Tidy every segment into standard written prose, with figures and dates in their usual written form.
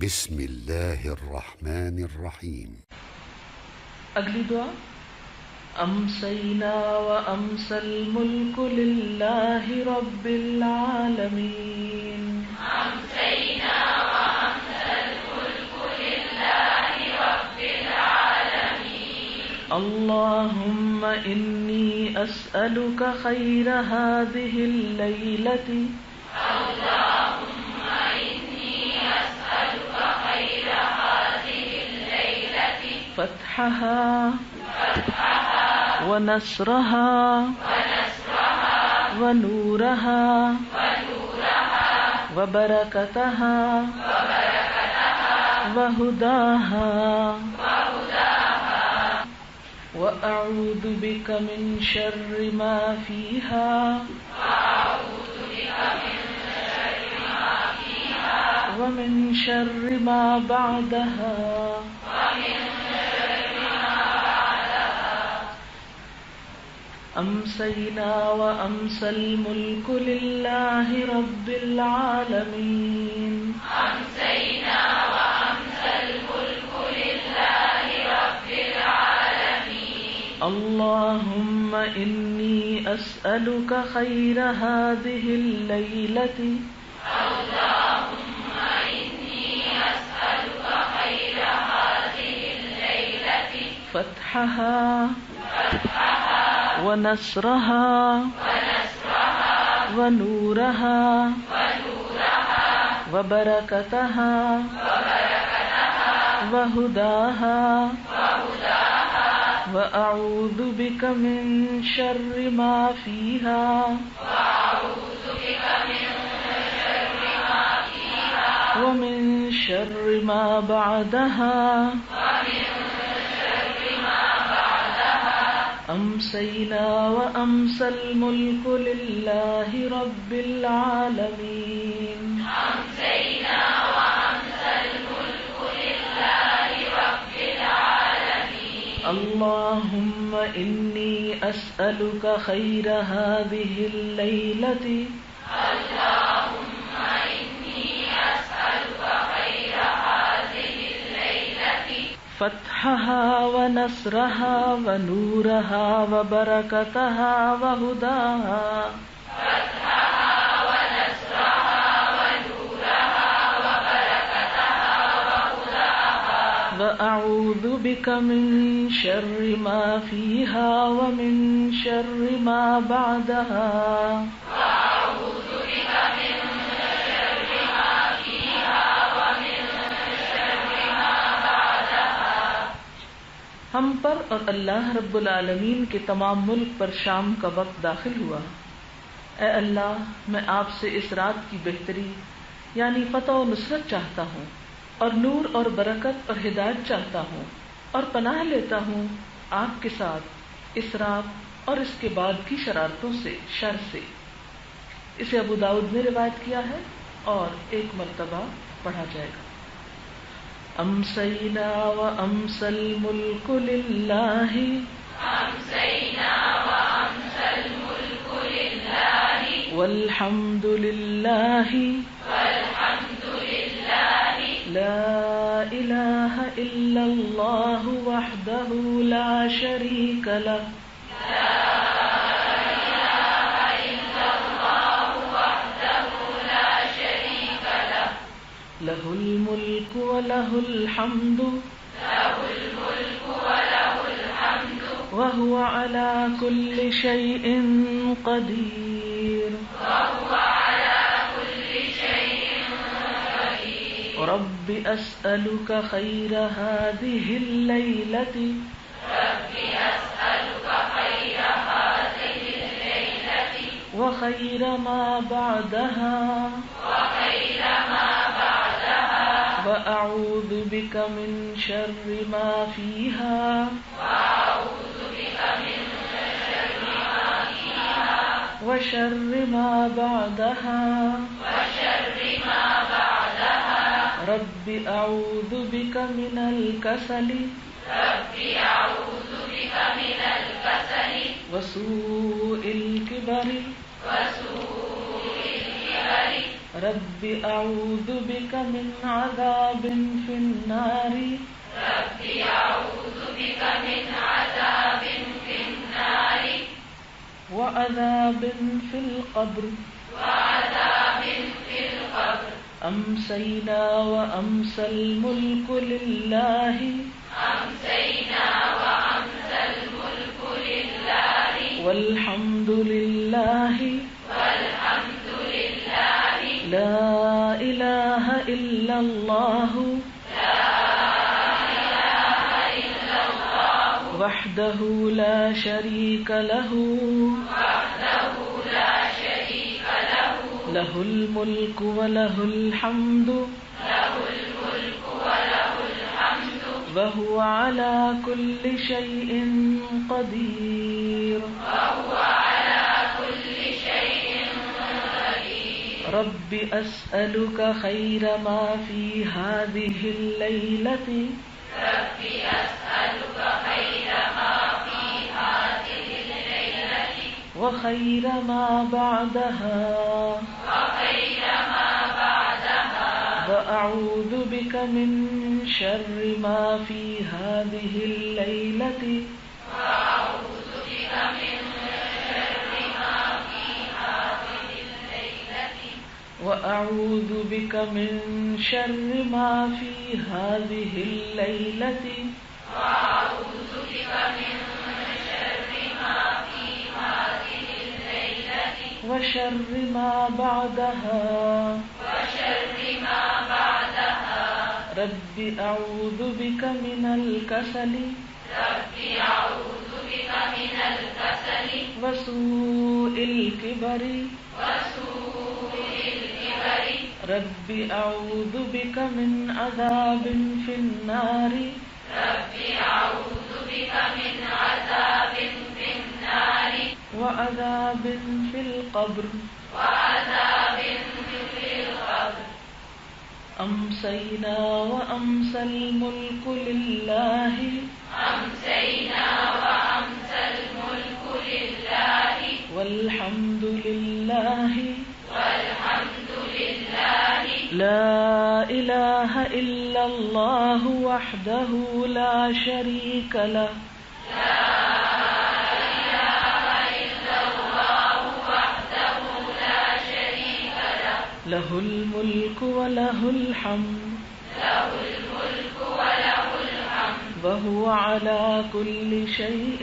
بسم اللہ الرحمن الرحیم۔ اگلی دعا، امسینا وامسی الملک للہ رب العالمین۔ امسینا وامسی الملک للہ رب العالمین۔ اللہم انی اسألک خیر هذه اللیلۃ فتحها ونصرها ونورها وبركتها وهداها وأعوذ بك من شر ما فيها ومن شر ما بعدها امسینا وامسی الملک للہ رب العالمین۔ امسینا وامسی الملک للہ رب العالمین۔ اللہم انی اسألک خیر هذه اللیلۃ اللہم انی اسألک خیر هذه اللیلۃ فتحها ونصرها ونورها وبركتها وهداها وأعوذ بك من شر ما فيها ومن شر ما بعدها امسینا وامسی الملک للہ رب العالمین۔ امسینا وامسی الملک للہ رب العالمین۔ اللہم انی اسألک خیر هذه اللیلۃ اللہم انی اسألک خیر هذه اللیلۃ فتحها ونصرها ونورها وبركتها وهداها فتحها ونصرها ونورها وبركتها وهداها وأعوذ بك من شر ما فيها ومن شر ما بعدها وأعوذ بك من شر ما فيها ومن شر ما بعدها۔ ہم پر اور اللہ رب العالمین کے تمام ملک پر شام کا وقت داخل ہوا۔ اے اللہ، میں آپ سے اس رات کی بہتری یعنی فتح و نصرت چاہتا ہوں، اور نور اور برکت اور ہدایت چاہتا ہوں، اور پناہ لیتا ہوں آپ کے ساتھ اس رات اور اس کے بعد کی شرارتوں سے، شر سے۔ اسے ابو داؤد نے روایت کیا ہے اور ایک مرتبہ پڑھا جائے گا۔ امسینا وامسی الملک للہ امسینا وامسی الملک للہ والحمد للہ والحمد للہ لا الہ الا اللہ وحدہ لا شریک لہ لہ الملک ولہ الحمد وہو علی کل شیء قدیر رب اسألک خیر هذه اللیلۃ وخیر ما بعدها وأعوذ بك من شر ما فيها وشر ما بعدها رب أعوذ بك من الكسل وسوء الكبر رب اعوذ بک من عذاب فی النار رب أعوذ بك من عذاب في النار وعذاب فی القبر وعذاب في القبر أمسينا وأمسى الملك لله أمسينا وأمسى الملك لله والحمد لله والحمد لله لا إله إلا الله وحده لا شريك له وحده لا شريك له له الملك وله الحمد له الملك وله الحمد وهو على كل شيء قدير وهو على كل شيء قدير رب أسألك خير ما في هذه الليلة رب أسألك خير ما في هذه الليلة وخير ما بعدها وخير ما بعدها وأعوذ بك من شر ما في هذه الليلة وأعوذ بك من شر ما في هذه الليلة وأعوذ بك من شر ما في هذه الليلة وأعوذ بك من شر ما في هذه الليلة وشر ما بعدها وشر ما بعدها رب أعوذ بك من الكسل رب أعوذ بك من الكسل وسوء الكبر وسوء الكبر رب أعوذ بك من عذاب في النار رب أعوذ بك من عذاب في النار وعذاب في القبر وعذاب في القبر أمسينا وأمسى الملك لله أمسينا وأمسى الملك لله والحمد لله والحمد لله لا إله إلا الله وحده لا شريك له له الملك وله الحمد له الملك وله الحمد وهو على كل شيء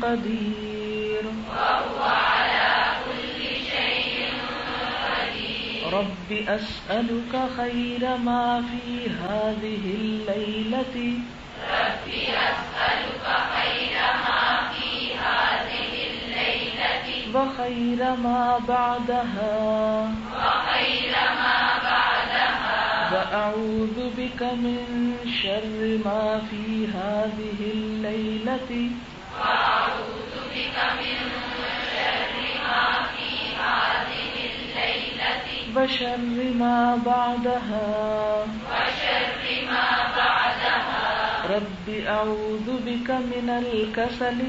قدير وهو على كل شيء قدير رب أسألك خير ما في هذه الليلة رب أسألك خير ما في هذه الليلة وخير ما بعدها وخير ما بعدها وأعوذ بك من شر ما في هذه الليلة وأعوذ بك من شر ما في هذه الليلة وشر ما بعدها وشر ما بعدها رب أعوذ بك من الكسل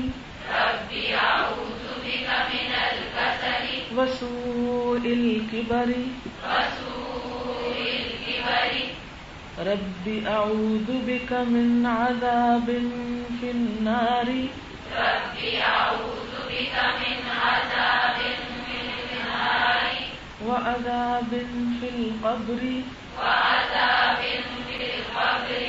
رب أعوذ بك من الكسل وسوء الكبر وسوء الكبر رب أعوذ بك من عذاب في النار رب أعوذ بك من عذاب في النار وعذاب في القبر وعذاب في القبر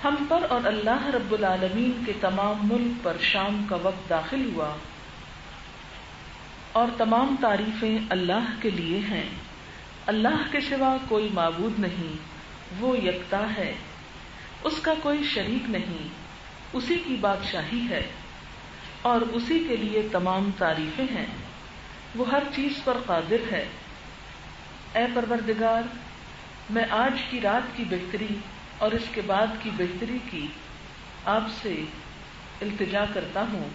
ہم پر اور اللہ رب العالمین کے تمام ملک پر شام کا وقت داخل ہوا اور تمام تعریفیں اللہ کے لیے ہیں۔ اللہ کے سوا کوئی معبود نہیں، وہ یکتا ہے، اس کا کوئی شریک نہیں، اسی کی بادشاہی ہے اور اسی کے لیے تمام تعریفیں ہیں، وہ ہر چیز پر قادر ہے۔ اے پروردگار، میں آج کی رات کی بہتری اور اس کے بعد کی بہتری کی آپ سے التجا کرتا ہوں،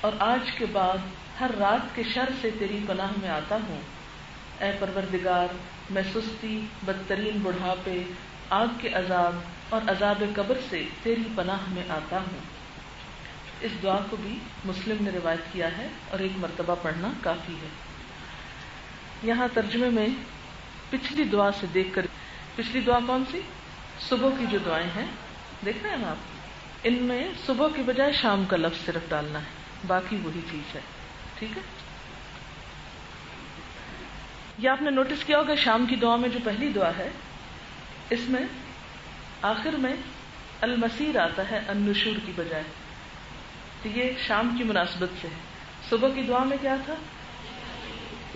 اور آج کے بعد ہر رات کے شر سے تیری پناہ میں آتا ہوں۔ اے پروردگار، میں سستی، بدترین بڑھاپے، آگ کے عذاب اور عذاب قبر سے تیری پناہ میں آتا ہوں۔ اس دعا کو بھی مسلم نے روایت کیا ہے اور ایک مرتبہ پڑھنا کافی ہے۔ یہاں ترجمے میں پچھلی دعا سے دیکھ کر، پچھلی دعا کون سی؟ صبح کی جو دعائیں ہیں دیکھ رہے ہیں نا آپ، ان میں صبح کی بجائے شام کا لفظ صرف ڈالنا ہے، باقی وہی چیز ہے. ٹھیک ہے. یہ آپ نے نوٹس کیا ہوگا شام کی دعا میں جو پہلی دعا ہے اس میں آخر میں المسیر آتا ہے النشور کی بجائے، تو یہ شام کی مناسبت سے ہے. صبح کی دعا میں کیا تھا؟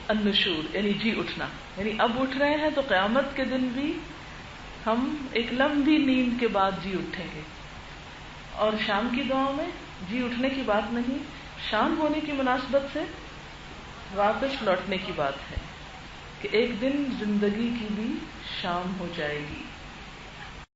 النشور یعنی جی اٹھنا، یعنی اب اٹھ رہے ہیں تو قیامت کے دن بھی ہم ایک لمبی نیند کے بعد جی اٹھیں گے. اور شام کی دعا میں جی اٹھنے کی بات نہیں، شام ہونے کی مناسبت سے واپس لوٹنے کی بات ہے کہ ایک دن زندگی کی بھی شام ہو جائے گی.